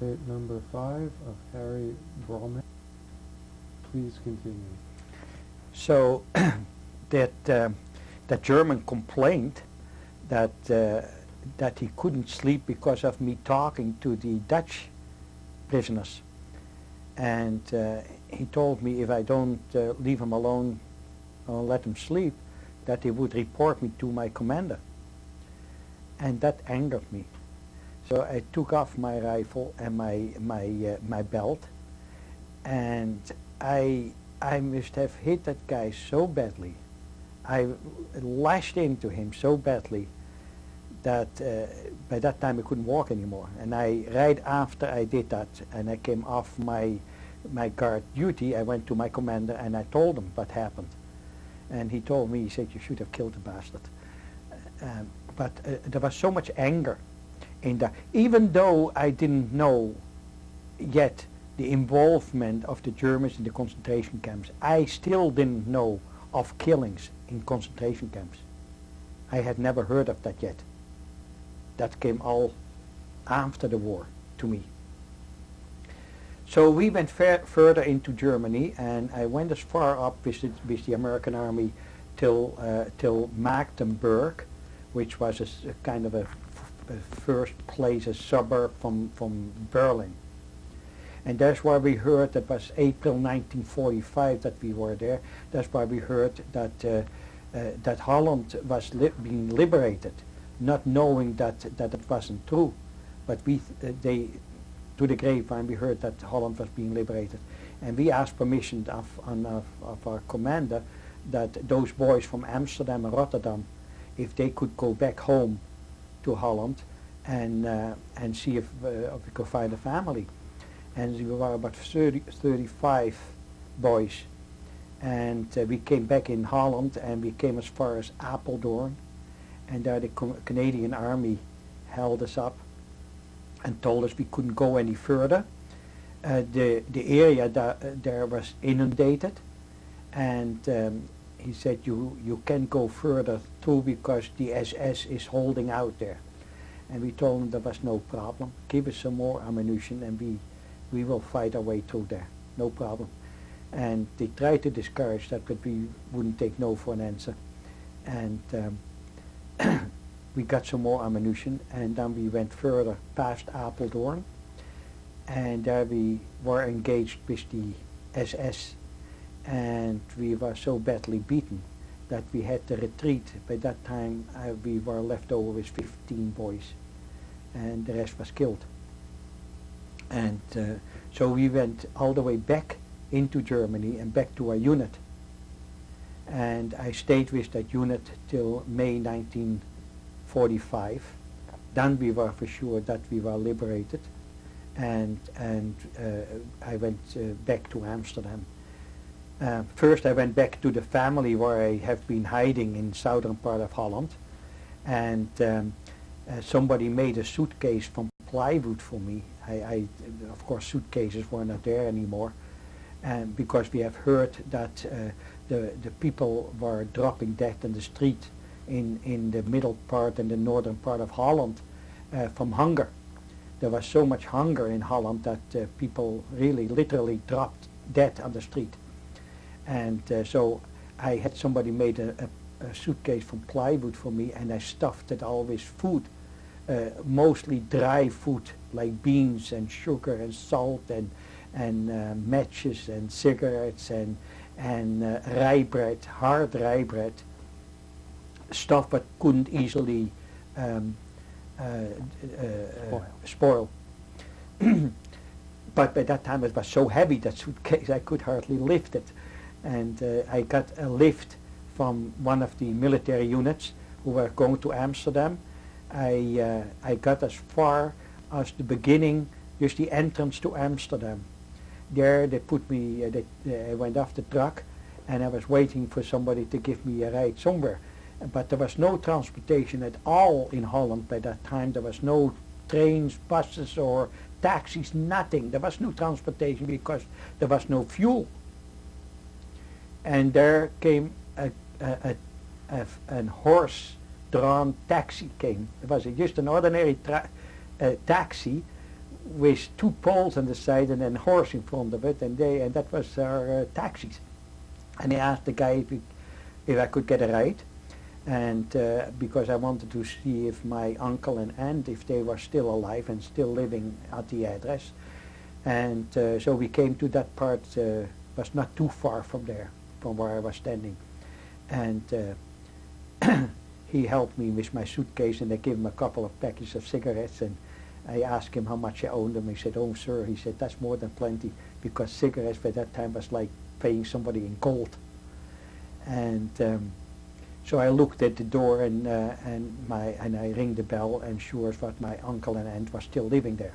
tape number 5 of Harry Bromet. Please continue. So that German complained that that he couldn't sleep because of me talking to the Dutch prisoners, and he told me if I don't leave him alone or let him sleep, that he would report me to my commander, and that angered me. So I took off my rifle and my belt, and I must have hit that guy so badly. I lashed into him so badly that by that time I couldn't walk anymore. And right after I did that, and I came off my guard duty, I went to my commander and I told him what happened. And he told me, he said, you should have killed the bastard. But there was so much anger in that. Even though I didn't know yet the involvement of the Germans in the concentration camps, I still didn't know of killings in concentration camps. I had never heard of that yet. That came all after the war to me. So we went further into Germany, and I went as far up with the American army till Magdeburg, which was a kind of a first place, a suburb from Berlin. And that's why we heard, that was April 1945 that we were there, that's why we heard that that Holland was being liberated, not knowing that it wasn't true. But to the grapevine we heard that Holland was being liberated. And we asked permission of our commander that those boys from Amsterdam and Rotterdam, if they could go back home to Holland and see if we could find a family. And we were about 35 boys, and we came back in Holland, and we came as far as Apeldoorn, and there the Canadian Army held us up and told us we couldn't go any further. The area there was inundated, and he said you can't go further through because the SS is holding out there. And we told him there was no problem, give us some more ammunition and we will fight our way through there, no problem. And they tried to discourage that, but we wouldn't take no for an answer. And we got some more ammunition, and then we went further past Apeldoorn, and there we were engaged with the SS, and we were so badly beaten that we had to retreat. By that time we were left over with 15 boys, and the rest was killed. And so we went all the way back into Germany and back to our unit. And I stayed with that unit till May 1945. Then we were for sure that we were liberated, and I went back to Amsterdam. First I went back to the family where I have been hiding in southern part of Holland, and somebody made a suitcase from plywood for me. Of course suitcases were not there anymore, because we have heard that the people were dropping dead in the street in the middle part and the northern part of Holland from hunger. There was so much hunger in Holland that people really literally dropped dead on the street. And so I had somebody made a suitcase from plywood for me, and I stuffed it all with food, mostly dry food like beans and sugar and salt and matches and cigarettes and rye bread, hard rye bread, stuff that couldn't easily spoil. But by that time it was so heavy, that suitcase, I could hardly lift it. And I got a lift from one of the military units who were going to Amsterdam. I got as far as the beginning, just the entrance to Amsterdam. There they put me, I went off the truck, and I was waiting for somebody to give me a ride somewhere. But there was no transportation at all in Holland by that time. There was no trains, buses or taxis, nothing. There was no transportation because there was no fuel. And there came a horse-drawn taxi came. It was just an ordinary taxi with two poles on the side and then a horse in front of it, and that was our taxis. And he asked the guy if I could get a ride, and because I wanted to see if my uncle and aunt, if they were still alive and still living at the address. And so we came to that part, was not too far from there, from where I was standing. And he helped me with my suitcase, and I gave him a couple of packages of cigarettes, and I asked him how much I owned him. He said, "Oh, sir," he said, "that's more than plenty," because cigarettes by that time was like paying somebody in gold. And so I looked at the door, and I rang the bell, and sure as what, my uncle and aunt were still living there.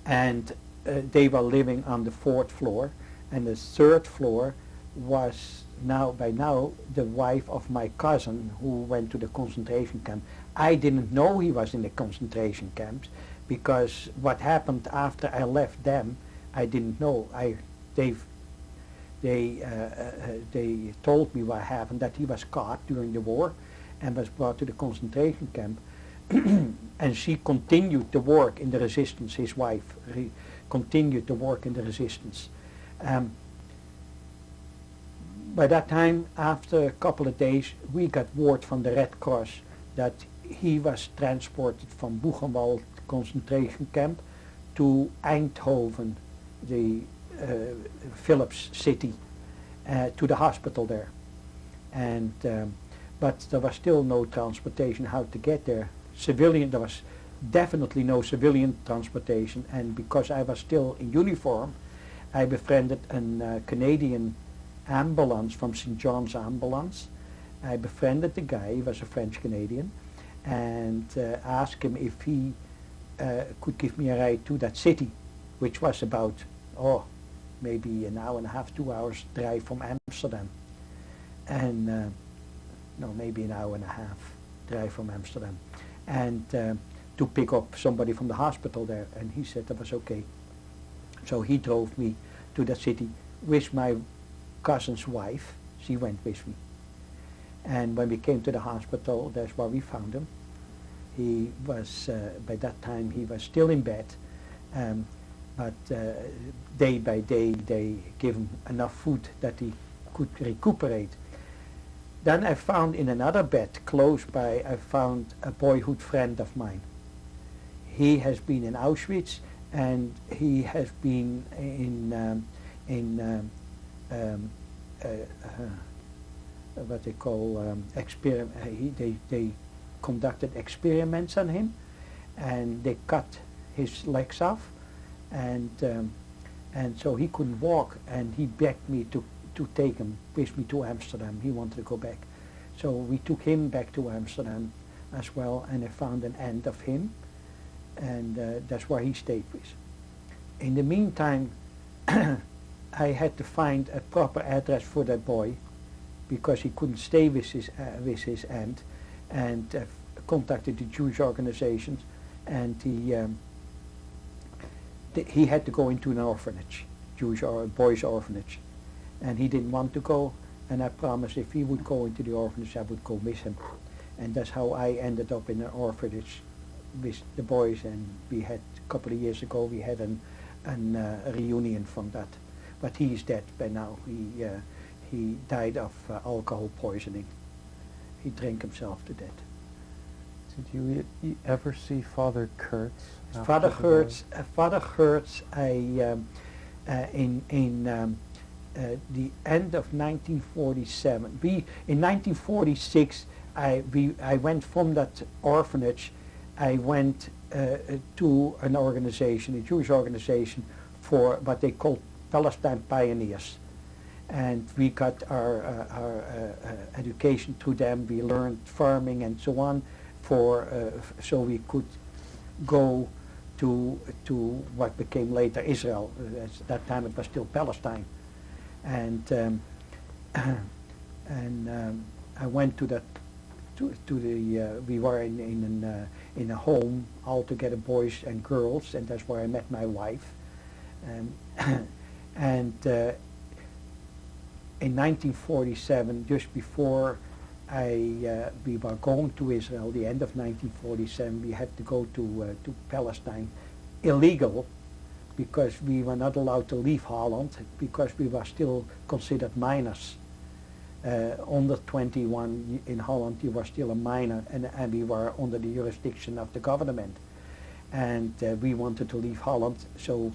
And they were living on the 4th floor, and the 3rd floor was by now the wife of my cousin who went to the concentration camp. I didn't know he was in the concentration camps, because what happened after I left them, I didn't know. They told me what happened, that he was caught during the war and was brought to the concentration camp. And she continued to work in the resistance, his wife continued to work in the resistance. By that time, after a couple of days, we got word from the Red Cross that he was transported from Buchenwald concentration camp to Eindhoven, the Philips city, to the hospital there. And but there was still no transportation how to get there. There was definitely no civilian transportation, and because I was still in uniform, I befriended a Canadian ambulance from St. John's Ambulance. I befriended the guy, he was a French Canadian, and asked him if he could give me a ride to that city, which was about, maybe an hour and a half, 2 hours drive from Amsterdam. And no, maybe an hour and a half drive from Amsterdam. And to pick up somebody from the hospital there, and he said that was okay. So he drove me to that city with my cousin's wife. She went with me. And when we came to the hospital, that's where we found him. He was, by that time, he was still in bed, but day by day they gave him enough food that he could recuperate. Then I found in another bed close by, I found a boyhood friend of mine. He has been in Auschwitz, and he has been what they call they conducted experiments on him, and they cut his legs off, and so he couldn't walk, and he begged me to take him with me to Amsterdam. He wanted to go back. So we took him back to Amsterdam as well, and I found an aunt of him, and that's where he stayed with. In the meantime, I had to find a proper address for that boy, because he couldn't stay with his aunt, and contacted the Jewish organizations, and he had to go into an orphanage, Jewish or boys' orphanage, and he didn't want to go, and I promised if he would go into the orphanage, I would go with him. And that's how I ended up in an orphanage with the boys, and we had, a couple of years ago, we had a reunion from that. But he is dead by now. He died of alcohol poisoning. He drank himself to death. Did you ever see Father Kurtz? Father Kurtz, in the end of 1947. In 1946, I went from that orphanage. I went to an organization, a Jewish organization, for what they called Palestine Pioneers, and we got our education through them. We learned farming and so on, so we could go to what became later Israel. At that time it was still Palestine, and I went to that. We were in a home altogether, boys and girls, and that's where I met my wife. And in 1947, just before we were going to Israel, the end of 1947, we had to go to Palestine illegal because we were not allowed to leave Holland because we were still considered minors. Under 21 in Holland you were still a minor, and we were under the jurisdiction of the government. And we wanted to leave Holland, so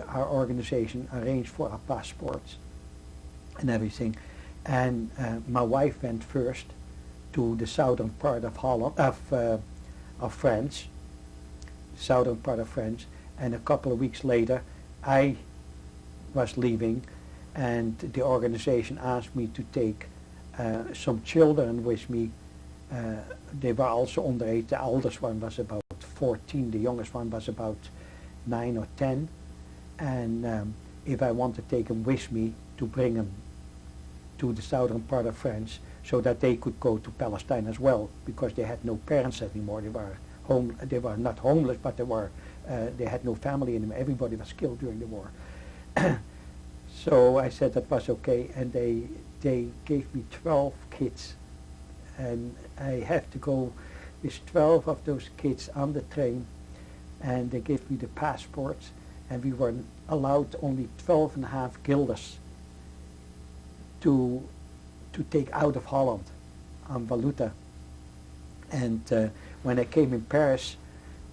our organization arranged for our passports and everything. And my wife went first to the southern part of Holland, of France, southern part of France, and a couple of weeks later I was leaving, and the organization asked me to take some children with me. They were also underage. The oldest one was about 14, the youngest one was about 9 or 10, and if I want to take them with me, to bring them to the southern part of France so that they could go to Palestine as well, because they had no parents anymore. They were not homeless, but they had no family anymore. Everybody was killed during the war. So I said that was okay, and they gave me 12 kids, and I have to go with 12 of those kids on the train, and they gave me the passports, and we were allowed only 12.5 guilders to take out of Holland on valuta. And when I came in Paris,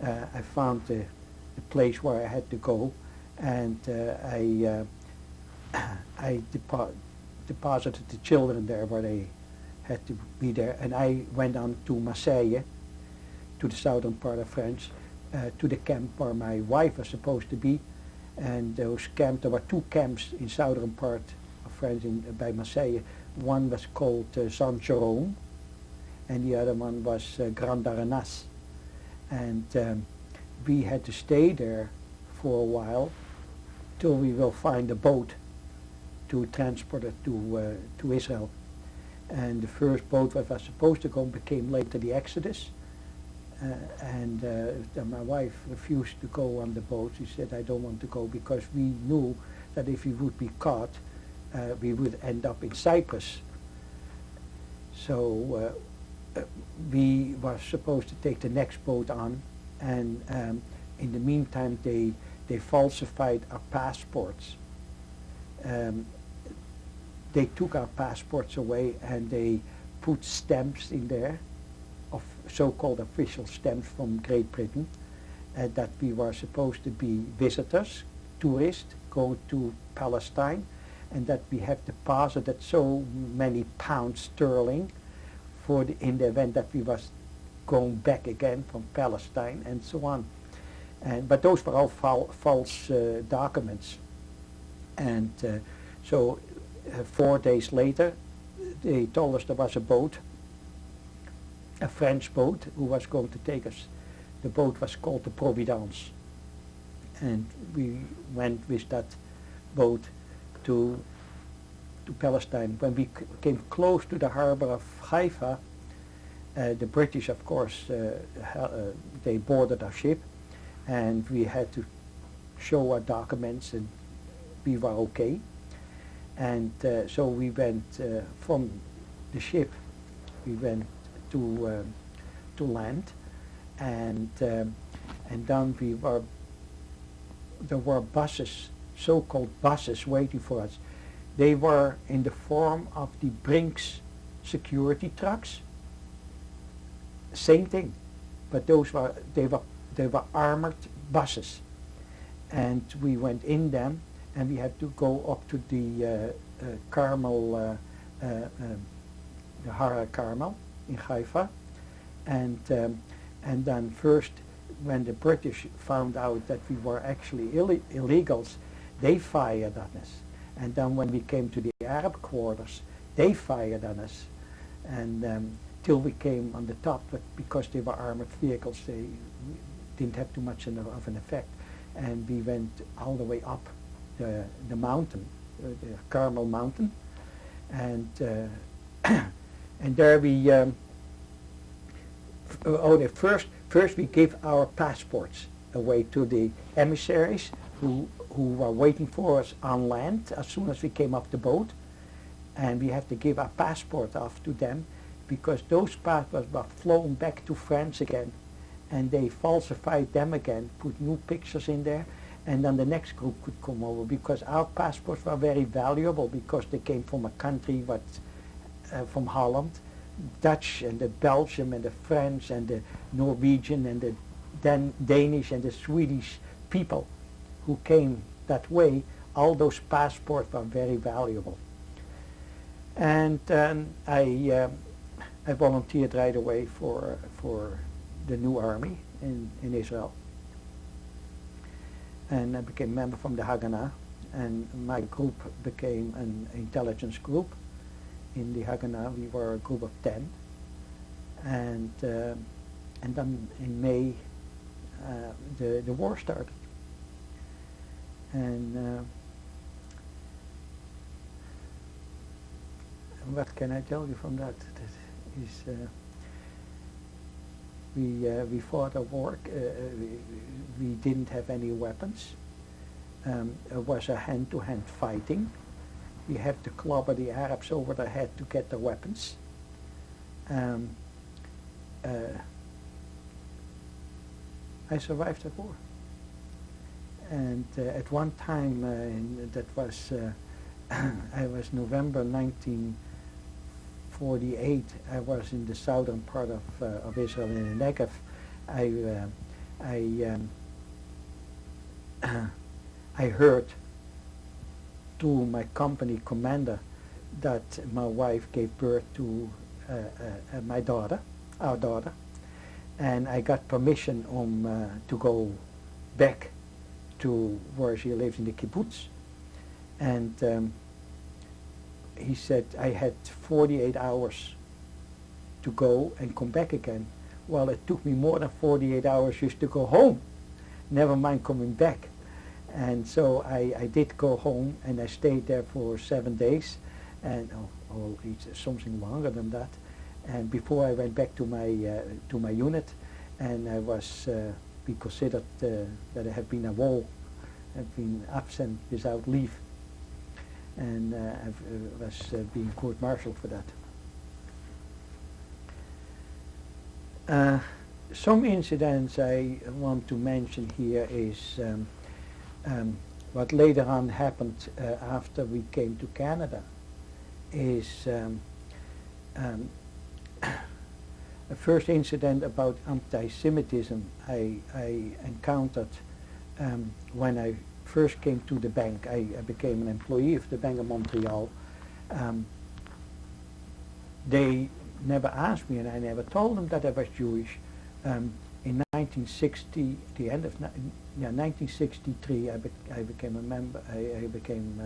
I found the place where I had to go, and I deposited the children there where they had to be there, and I went on to Marseille, to the southern part of France, to the camp where my wife was supposed to be. And those camps, there were 2 camps in southern part of France by Marseille. One was called Saint Jérôme, and the other one was Grand Darenas. And we had to stay there for a while till we will find a boat to transport it to Israel. And the first boat that was supposed to go became later the Exodus. And my wife refused to go on the boat. She said, I don't want to go, because we knew that if we would be caught, we would end up in Cyprus. So we were supposed to take the next boat on, and in the meantime they falsified our passports. They took our passports away, and they put stamps in there, of so-called official stamps from Great Britain, that we were supposed to be visitors, tourists, going to Palestine, and that we have deposited so many pounds sterling in the event that we was going back again from Palestine, and so on. But those were all false documents. And so 4 days later, they told us there was a boat, a French boat, who was going to take us. The boat was called the Providence, and we went with that boat to Palestine. When we came close to the harbor of Haifa, the British, of course, they boarded our ship, and we had to show our documents, and we were okay. And so we went from the ship, we went to land, and then there were buses, so-called buses, waiting for us. They were in the form of the Brinks security trucks. Same thing, but they were armored buses, and we went in them, and we had to go up to the Carmel, the Hara Carmel in Haifa, and then first, when the British found out that we were actually illegals, they fired on us. And then when we came to the Arab quarters, they fired on us, and till we came on the top, but because they were armored vehicles, they didn't have too much of an effect. And we went all the way up the mountain, the Carmel mountain, and and there we first we gave our passports away to the emissaries who were waiting for us on land as soon as we came off the boat, and we had to give our passport off to them, because those passports were flown back to France again, and they falsified them again, put new pictures in there, and then the next group could come over, because our passports were very valuable because they came from a country from Holland, Dutch and the Belgium and the French and the Norwegian and the Danish and the Swedish people who came that way. All those passports were very valuable. And I volunteered right away for the new army in Israel. And I became a member from the Haganah, and my group became an intelligence group. In the Haganah we were a group of 10, and then in May the war started. And what can I tell you from that? That is, we fought a war. We didn't have any weapons. It was a hand-to-hand fighting. We had to clobber the Arabs over their head to get the weapons. I survived that war. And at one time, that was, I was November 1948, I was in the southern part of Israel in the Negev. I heard to my company commander that my wife gave birth to my daughter, our daughter, and I got permission to go back to where she lives in the kibbutz, and he said I had 48 hours to go and come back again. Well, it took me more than 48 hours just to go home, never mind coming back. And so I did go home, and I stayed there for 7 days, and it's something longer than that. And before I went back to my unit, and I was be considered that I have been have been absent without leave, and I was being court-martialed for that. Some incidents I want to mention here is what later on happened after we came to Canada is the first incident about anti-Semitism I encountered when I first came to the bank. I became an employee of the Bank of Montreal. They never asked me, and I never told them that I was Jewish. In 1960, the end of 1963, I became a member. I became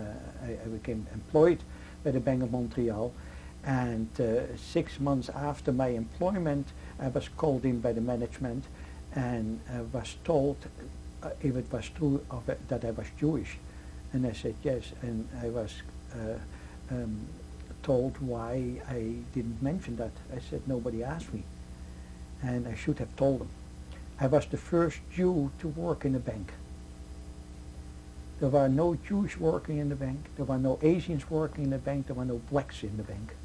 employed by the Bank of Montreal, and 6 months after my employment, I was called in by the management, and was told if it was true that I was Jewish, and I said yes, and I was told why I didn't mention that. I said nobody asked me, and I should have told them. I was the first Jew to work in a bank. There were no Jews working in the bank, there were no Asians working in the bank, there were no blacks in the bank.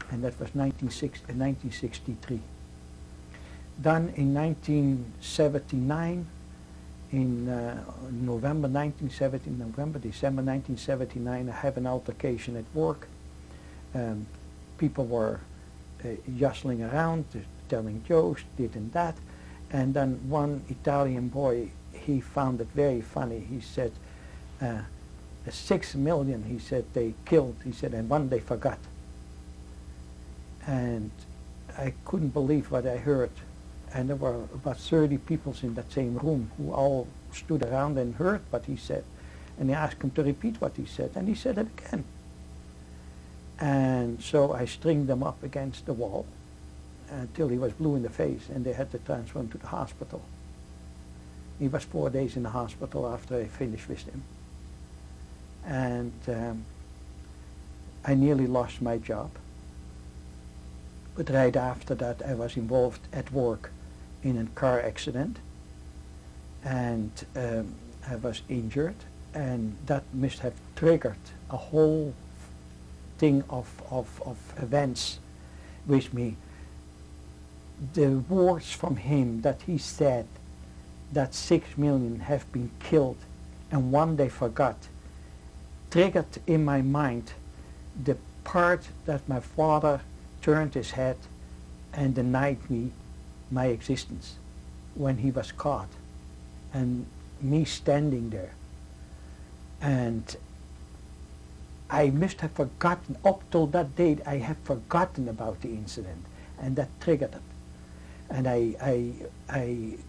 And that was 1963. Then in 1979, in December 1979, I have an altercation at work. People were jostling around, telling jokes, this and that. And then one Italian boy, he found it very funny. He said, 6 million, he said, they killed, he said, and one they forgot. And I couldn't believe what I heard. And there were about 30 people in that same room who all stood around and heard what he said. And they asked him to repeat what he said, and he said it again. And so I stringed them up against the wall until he was blue in the face, and they had to transfer him to the hospital. He was 4 days in the hospital after I finished with him. And I nearly lost my job. But right after that, I was involved at work in a car accident, and I was injured, and that must have triggered a whole thing of events with me. the words from him that he said that 6 million have been killed and one they forgot triggered in my mind the part that my father turned his head and denied me my existence when he was caught, and me standing there. And I must have forgotten, up till that date I have forgotten about the incident, and that triggered it. And I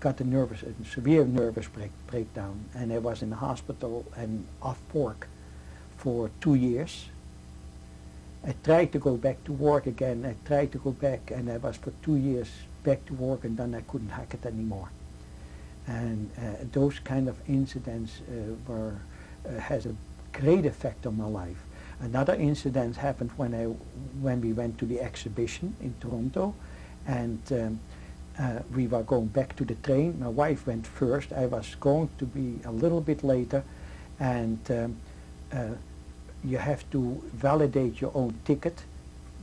got a severe nervous breakdown, and I was in the hospital and off work for 2 years. I tried to go back to work again. I tried to go back, and I was for 2 years back to work, and then I couldn't hack it anymore. And those kind of incidents has a great effect on my life. Another incident happened when we went to the exhibition in Toronto, and we were going back to the train. My wife went first. I was going to be a little bit later, and you have to validate your own ticket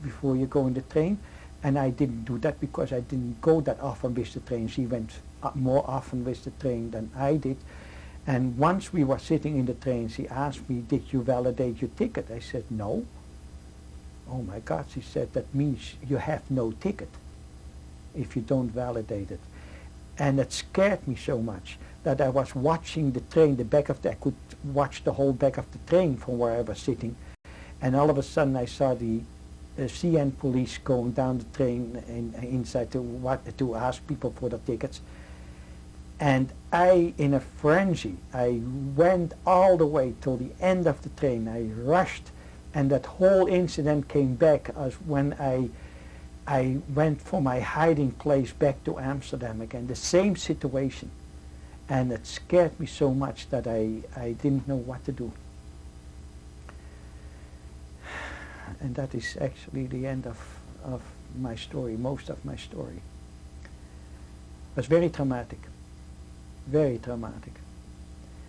before you go in the train, and I didn't do that because I didn't go that often with the train. She went more often with the train than I did. And once we were sitting in the train, she asked me, "Did you validate your ticket?" I said, "No." "Oh my God," she said, "that means you have no ticket if you don't validate it." And it scared me so much that I was watching the train, I could watch the whole back of the train from where I was sitting. And all of a sudden I saw the CN police going down the train inside to ask people for the tickets. And I, in a frenzy, I went all the way till the end of the train. I rushed, and that whole incident came back as when I went for my hiding place back to Amsterdam again, the same situation. And it scared me so much that I didn't know what to do. And that is actually the end of my story, most of my story. It was very traumatic. Very traumatic.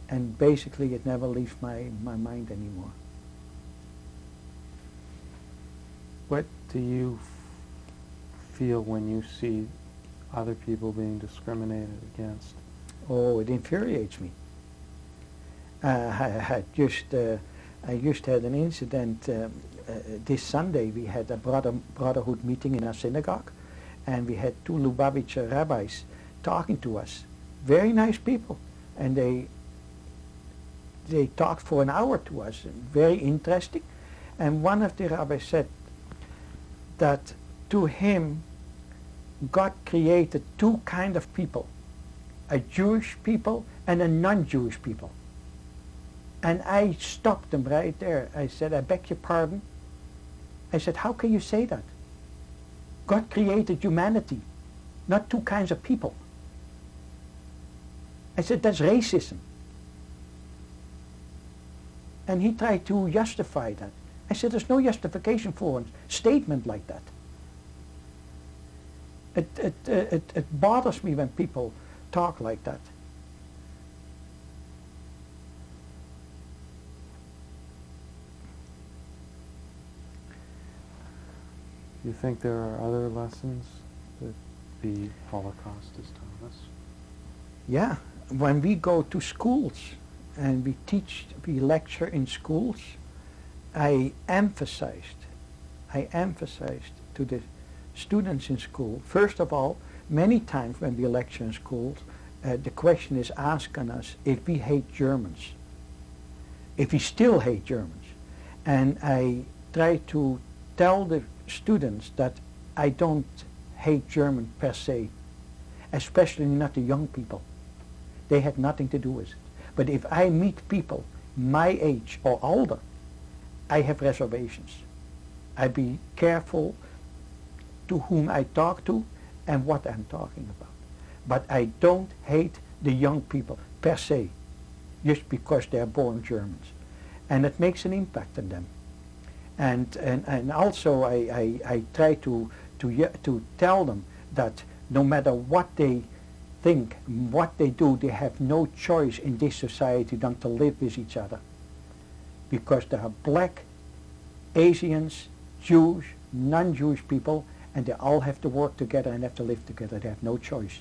And basically it never leaves my mind anymore. What do you feel when you see other people being discriminated against? Oh, it infuriates me. I just had an incident this Sunday. We had a brotherhood meeting in our synagogue, and we had 2 Lubavitcher rabbis talking to us. Very nice people, and they talked for an hour to us, very interesting. And one of the rabbis said that to him God created 2 kinds of people, a Jewish people and a non-Jewish people. And I stopped them right there. I said, "I beg your pardon?" I said, "How can you say that? God created humanity, not 2 kinds of people." I said, "That's racism." And he tried to justify that. I said, "There's no justification for a statement like that." It bothers me when people talk like that. Do you think there are other lessons that the Holocaust has taught us? Yeah, when we go to schools and we lecture in schools, I emphasized to the students in school, first of all, many times when we lecture in schools, the question is asked on us if we hate Germans, if we still hate Germans. And I try to tell the students that I don't hate German per se, especially not the young people. They had nothing to do with it. But if I meet people my age or older, I have reservations. I be careful to whom I talk to and what I'm talking about. But I don't hate the young people per se, just because they're born Germans. And it makes an impact on them. And also I try to tell them that no matter what they think, what they do, they have no choice in this society than to live with each other. Because there are black, Asians, Jews, non-Jewish people, and they all have to work together and have to live together. They have no choice.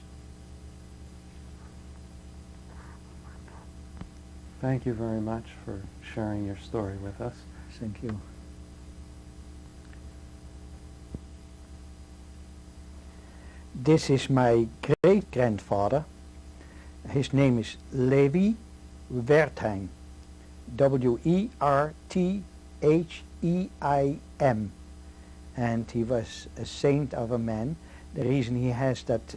Thank you very much for sharing your story with us. Thank you. This is my great-grandfather. His name is Levi Wertheim. W-E-R-T-H-E-I-M. And he was a saint of a man. The reason he has that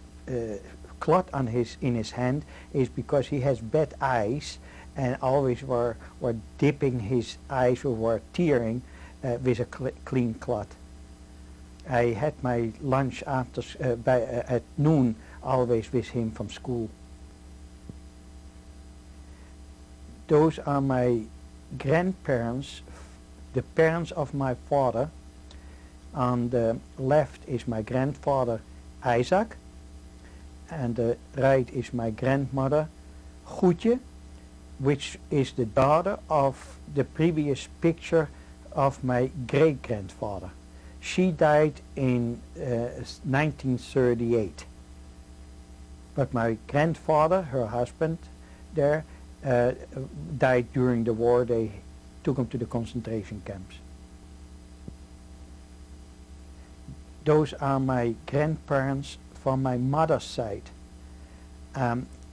clot on in his hand is because he has bad eyes and always were dipping his eyes or were tearing with a clean clot. I had my lunch after at noon always with him from school. Those are my grandparents, the parents of my father. On the left is my grandfather Isaac, and the right is my grandmother Goedje, which is the daughter of the previous picture of my great-grandfather. She died in 1938. But my grandfather, her husband there, died during the war. They took him to the concentration camps. Those are my grandparents from my mother's side.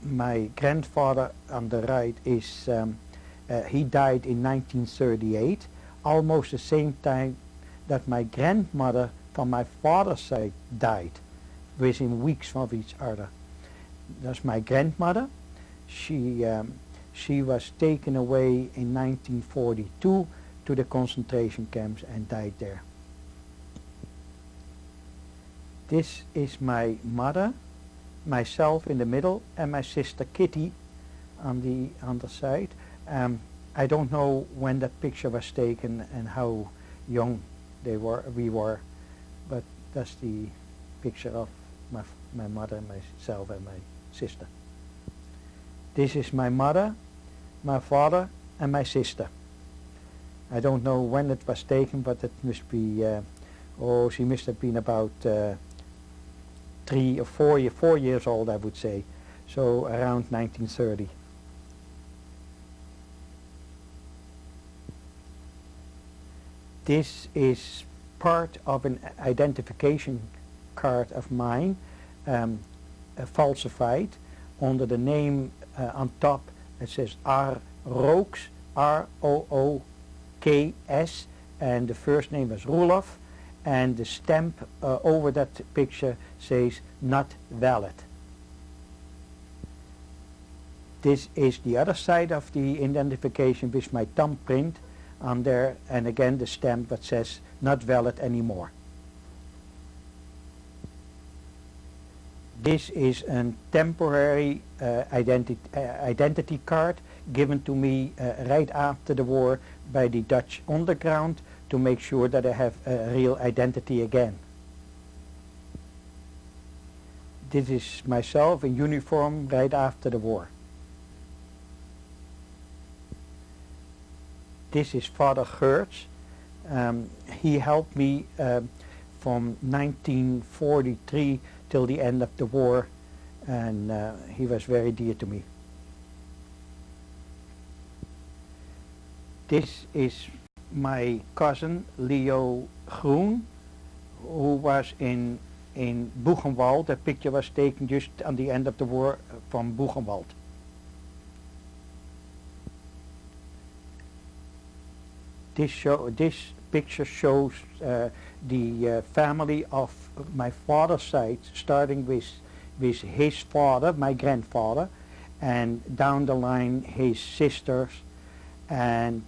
My grandfather on the right is, he died in 1938, almost the same time that my grandmother from my father's side died, within weeks of each other. That's my grandmother. She was taken away in 1942 to the concentration camps and died there. This is my mother, myself in the middle, and my sister Kitty on the other side. I don't know when that picture was taken and how young we were, but that's the picture of my mother, myself, and my sister. This is my mother, my father, and my sister. I don't know when it was taken, but it must be, she must have been about 3 or 4 years old, I would say, so around 1930. This is part of an identification card of mine, falsified, under the name on top. It says R. Rooks, R-O-O-K-S, and the first name is Roelof, and the stamp over that picture says not valid. This is the other side of the identification with my thumbprint on there, and again the stamp that says not valid anymore. This is a temporary identity card given to me right after the war by the Dutch underground to make sure that I have a real identity again. This is myself in uniform right after the war. This is Father Geurts. He helped me from 1943 till the end of the war, and he was very dear to me. This is my cousin Leo Groen, who was in Buchenwald. The picture was taken just on the end of the war from Buchenwald. This picture shows the family of my father's side, starting with his father, my grandfather, and down the line his sisters and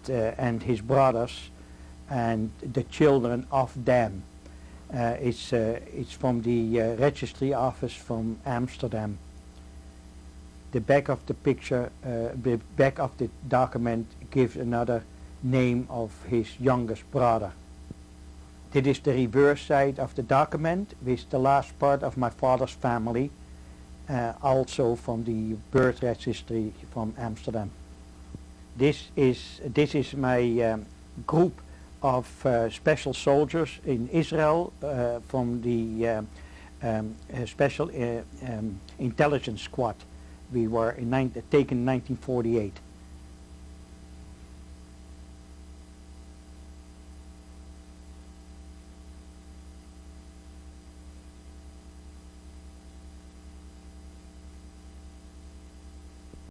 his brothers and the children of them. It's from the registry office from Amsterdam. The back of the picture, the back of the document gives another name of his youngest brother. This is the reverse side of the document with the last part of my father's family, also from the birth registry from Amsterdam. This is my group of special soldiers in Israel from the special intelligence squad. We were taken in 1948.